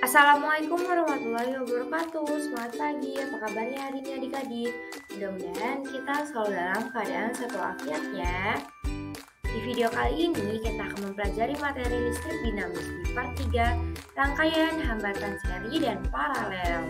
Assalamualaikum warahmatullahi wabarakatuh. Selamat pagi, apa kabarnya hari ini adik-adik? Mudah-mudahan kita selalu dalam keadaan sehat walafiat ya. Di video kali ini kita akan mempelajari materi listrik dinamis di part 3, rangkaian hambatan seri dan paralel.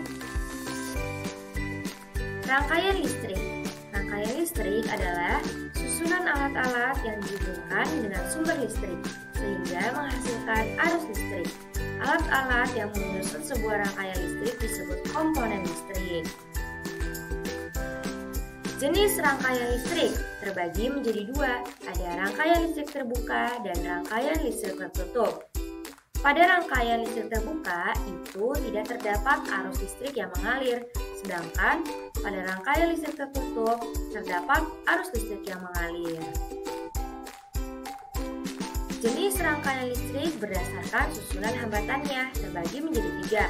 Rangkaian listrik. Rangkaian listrik adalah susunan alat-alat yang dihubungkan dengan sumber listrik sehingga menghasilkan arus listrik. Alat-alat yang menyusun sebuah rangkaian listrik disebut komponen listrik. Jenis rangkaian listrik terbagi menjadi dua, ada rangkaian listrik terbuka dan rangkaian listrik tertutup. Pada rangkaian listrik terbuka itu tidak terdapat arus listrik yang mengalir, sedangkan pada rangkaian listrik tertutup terdapat arus listrik yang mengalir. Jenis rangkaian listrik berdasarkan susunan hambatannya terbagi menjadi tiga.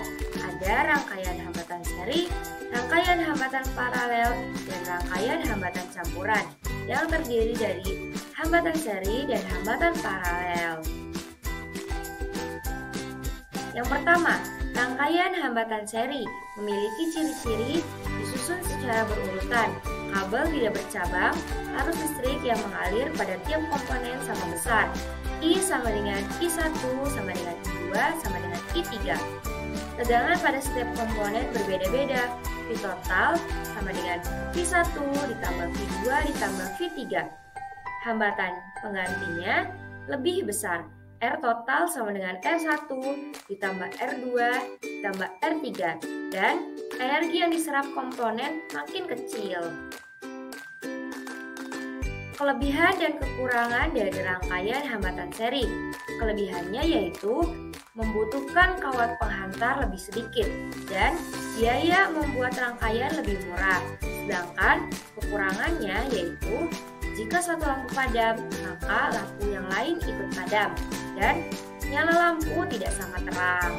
Ada rangkaian hambatan seri, rangkaian hambatan paralel, dan rangkaian hambatan campuran yang terdiri dari hambatan seri dan hambatan paralel. Yang pertama, rangkaian hambatan seri memiliki ciri-ciri disusun secara berurutan. Kabel tidak bercabang, arus listrik yang mengalir pada tiap komponen sama besar. I sama dengan I1 sama dengan I2 sama dengan I3. Tegangan pada setiap komponen berbeda-beda. V total sama dengan V1 ditambah V2 ditambah V3. Hambatan penggantinya lebih besar. R total sama dengan R1 ditambah R2 ditambah R3. Dan energi yang diserap komponen makin kecil. Kelebihan dan kekurangan dari rangkaian hambatan seri. Kelebihannya yaitu membutuhkan kawat penghantar lebih sedikit dan biaya membuat rangkaian lebih murah. Sedangkan kekurangannya yaitu jika satu lampu padam, maka lampu yang lain ikut padam dan nyala lampu tidak sangat terang.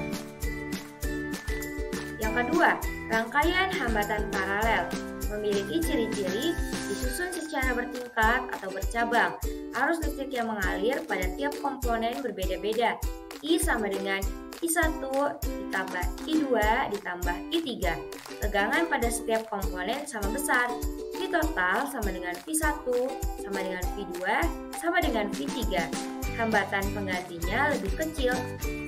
Yang kedua, rangkaian hambatan paralel memiliki ciri-ciri disusun secara bertingkat atau bercabang. Arus listrik yang mengalir pada tiap komponen berbeda-beda. I sama dengan I1 ditambah I2 ditambah I3. Tegangan pada setiap komponen sama besar. V total sama dengan V1 sama dengan V2 sama dengan V3. Hambatan penggantinya lebih kecil.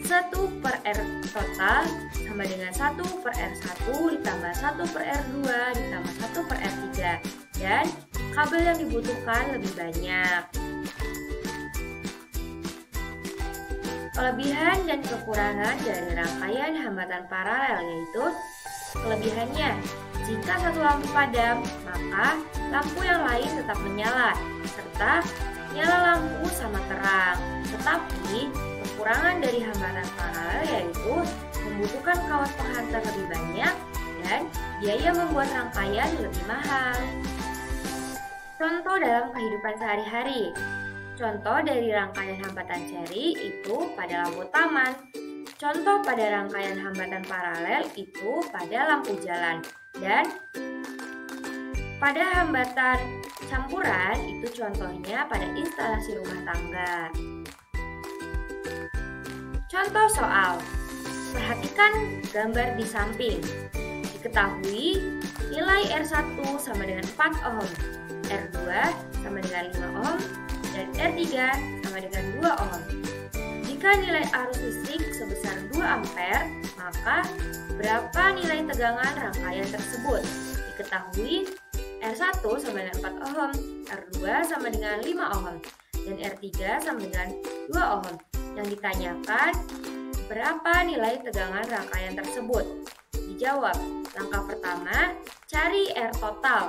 1 per R total sama dengan 1 per R1 ditambah 1 per R2 ditambah 1 per R3. Dan kabel yang dibutuhkan lebih banyak. Kelebihan dan kekurangan dari rangkaian hambatan paralel yaitu kelebihannya, jika satu lampu padam, maka lampu yang lain tetap menyala, serta nyala lampu sama terang. Tetapi kekurangan dari hambatan paralel yaitu membutuhkan kawat penghantar lebih banyak dan biaya membuat rangkaian lebih mahal. Contoh dalam kehidupan sehari-hari. Contoh dari rangkaian hambatan seri itu pada lampu taman. Contoh pada rangkaian hambatan paralel itu pada lampu jalan. Dan pada hambatan campuran itu contohnya pada instalasi rumah tangga. Contoh soal. Perhatikan gambar di samping. Diketahui nilai R1 sama dengan 4 ohm, R2 sama dengan 5 ohm, dan R3 sama dengan 2 ohm. Jika nilai arus listrik sebesar 2 ampere, maka berapa nilai tegangan rangkaian tersebut? Diketahui R1 sama dengan 4 ohm, R2 sama dengan 5 ohm, dan R3 sama dengan 2 ohm. Yang ditanyakan, berapa nilai tegangan rangkaian tersebut? Dijawab, langkah pertama, cari R total.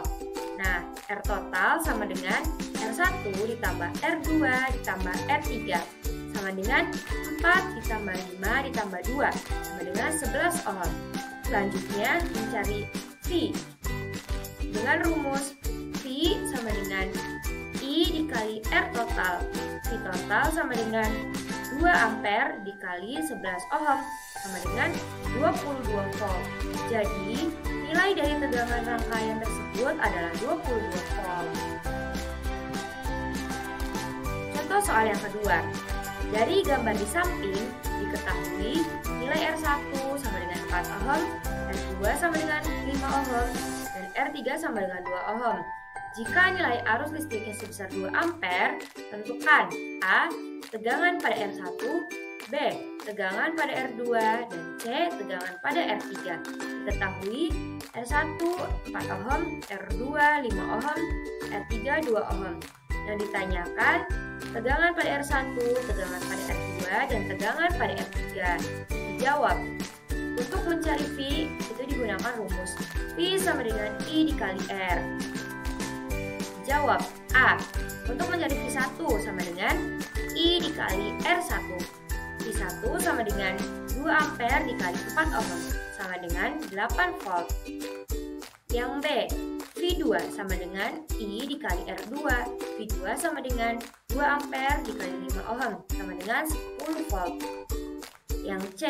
Nah, R total sama dengan R1 ditambah R2 ditambah R3 sama dengan 4 ditambah 5 ditambah 2 sama dengan 11 ohm. Selanjutnya, mencari V. Dengan rumus V sama dengan I dikali R total. V total sama dengan 2 ampere dikali 11 ohm sama dengan 22 volt. Jadi, nilai dari tegangan rangkaian tersebut adalah 22 volt. Contoh soal yang kedua. Dari gambar di samping, diketahui nilai R1 sama 4 ohm, R2 sama dengan 5 ohm, dan R3 sama dengan 2 ohm. Jika nilai arus listriknya sebesar 2 ampere, tentukan A. Tegangan pada R1, B. Tegangan pada R2, dan C. Tegangan pada R3. Diketahui R1 4 ohm, R2 5 ohm, R3 2 ohm. Yang ditanyakan tegangan pada R1, tegangan pada R2, dan tegangan pada R3. Dijawab. Untuk mencari V itu digunakan rumus V sama dengan I dikali R. Jawab A. Untuk mencari V1 sama dengan I dikali R1. V1 sama dengan 2 ampere dikali 4 ohm sama dengan 8 volt. Yang B. V2 sama dengan I dikali R2. V2 sama dengan 2 ampere dikali 5 ohm sama dengan 10 volt. Yang C.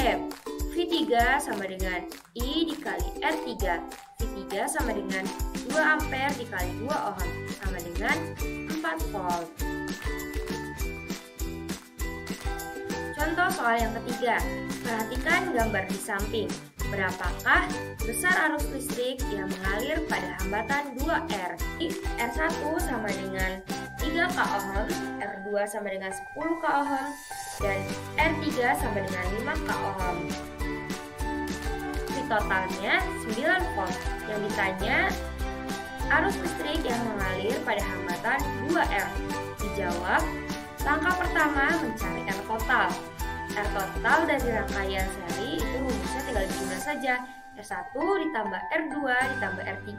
V3 sama dengan I dikali R3. V3 sama dengan 2 ampere dikali 2 ohm sama dengan 4 volt. Contoh soal yang ketiga. Perhatikan gambar di samping. Berapakah besar arus listrik yang mengalir pada hambatan 2R? R1 sama dengan 3 k ohm, R2 sama dengan 10 k ohm, dan R3 sama dengan 5 k ohm. Totalnya 9 volt. Yang ditanya arus listrik yang mengalir pada hambatan 2R. Dijawab, langkah pertama mencari R total. R total dari rangkaian seri itu rumusnya tinggal dijumlah saja. R1 ditambah R2 ditambah R3.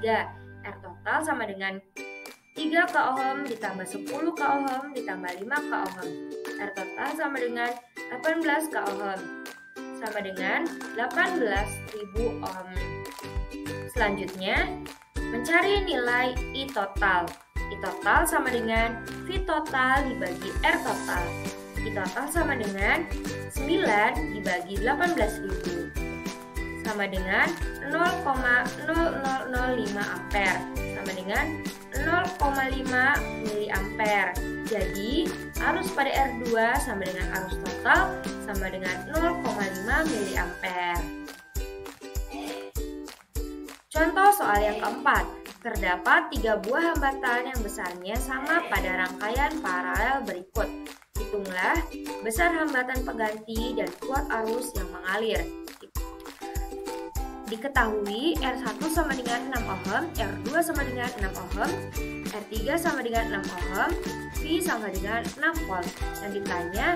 R total sama dengan 3 k ohm ditambah 10 k ohm ditambah 5 k ohm. R total sama dengan 18 k ohm sama dengan 18.000 ohm. Selanjutnya, mencari nilai I total. I total sama dengan V total dibagi R total. I total sama dengan 9 dibagi 18.000 sama dengan 0,0005 ampere sama dengan 0,5 miliampere. Jadi, arus pada R2 sama dengan arus total sama dengan 0,5 miliampere. Contoh soal yang keempat. Terdapat 3 buah hambatan yang besarnya sama pada rangkaian paralel berikut. Hitunglah besar hambatan pengganti dan kuat arus yang mengalir. Diketahui R1 sama dengan 6 ohm, R2 sama dengan 6 ohm, R3 sama dengan 6 ohm, V sama dengan 6 volt. Yang ditanya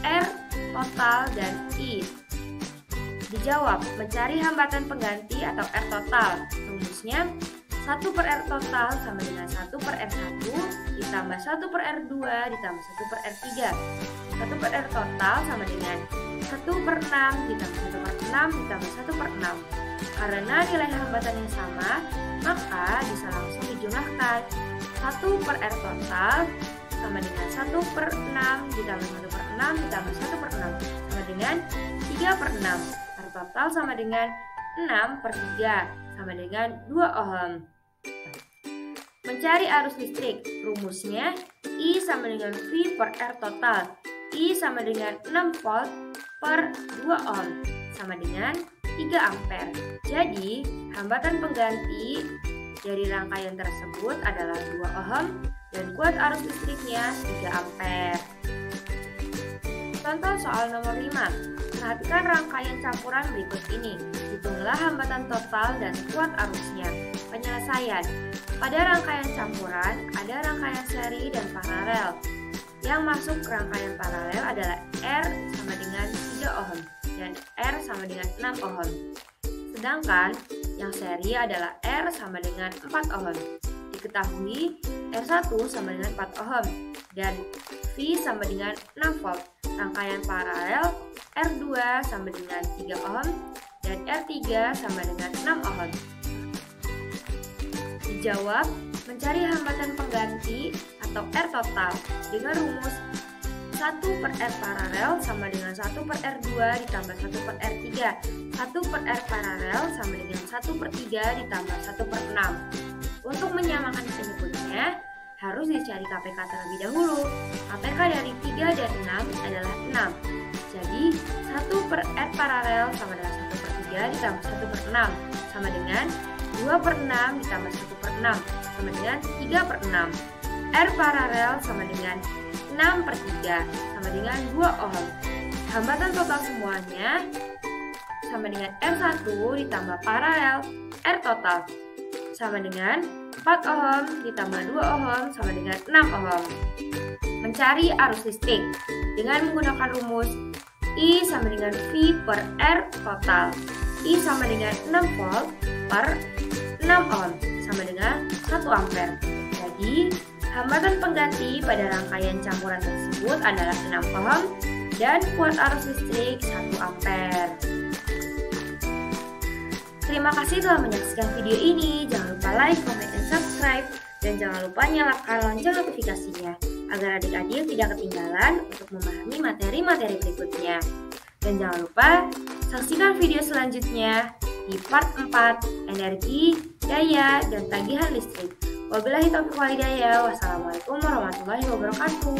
R total dan I. Dijawab, mencari hambatan pengganti atau R total. Rumusnya 1 per R total sama dengan 1 per R1 ditambah 1 per R2 ditambah 1 per R3. 1 per R total sama dengan 1 per 6 ditambah 1 per 6 ditambah 1 per 6. Karena nilai hambatannya sama, maka bisa langsung dijumlahkan. 1 per R total sama dengan 1 per 6 ditambah 1 per 6 ditambah 1 per 6 sama dengan 3 per 6. R total sama dengan 6 per 3 sama dengan 2 ohm. Mencari arus listrik, rumusnya I sama dengan V per R total. I sama dengan 6 volt per 2 ohm sama dengan 3 ampere. Jadi, hambatan pengganti dari rangkaian tersebut adalah 2 ohm dan kuat arus listriknya 3 ampere. Contoh soal nomor 5. Perhatikan rangkaian campuran berikut ini. Hitunglah hambatan total dan kuat arusnya. Penyelesaian. Pada rangkaian campuran, ada rangkaian seri dan paralel. Yang masuk ke rangkaian paralel adalah R sama dengan 3 ohm dan R sama dengan 6 ohm. Sedangkan yang seri adalah R sama dengan 4 ohm. Diketahui R1 sama dengan 4 ohm dan V sama dengan 6 volt. Rangkaian paralel R2 sama dengan 3 ohm dan R3 sama dengan 6 ohm. Dijawab, mencari hambatan pengganti atau R total dengan rumus 1 per R paralel sama dengan 1 per R2 ditambah 1 per R3. 1 per R paralel sama dengan 1 per 3 ditambah 1 per 6. Untuk menyamakan penyebutnya, harus dicari KPK terlebih dahulu. KPK dari 3 dan 6 adalah 6. Jadi, 1 per R paralel sama dengan 1 per 3 ditambah 1/6 sama dengan 2/6 ditambah 1/6 sama dengan 3/6. R paralel sama dengan 6/3 sama dengan 2 ohm. Hambatan total semuanya sama dengan R1 ditambah paralel R total sama dengan 4 ohm ditambah 2 ohm sama dengan 6 ohm. Mencari arus listrik dengan menggunakan rumus I sama dengan V per R total. I sama dengan 6 volt per 6 ohm sama dengan 1 ampere. Jadi, hambatan pengganti pada rangkaian campuran tersebut adalah 6 ohm dan kuat arus listrik 1 ampere. Terima kasih telah menyaksikan video ini. Jangan lupa like, comment, dan subscribe. Dan jangan lupa nyalakan lonceng notifikasinya agar adik-adik tidak ketinggalan untuk memahami materi-materi berikutnya. Dan jangan lupa saksikan video selanjutnya di part 4, energi, daya, dan tagihan listrik. Wabillahi taufiq wal hidayah. Wassalamualaikum warahmatullahi wabarakatuh.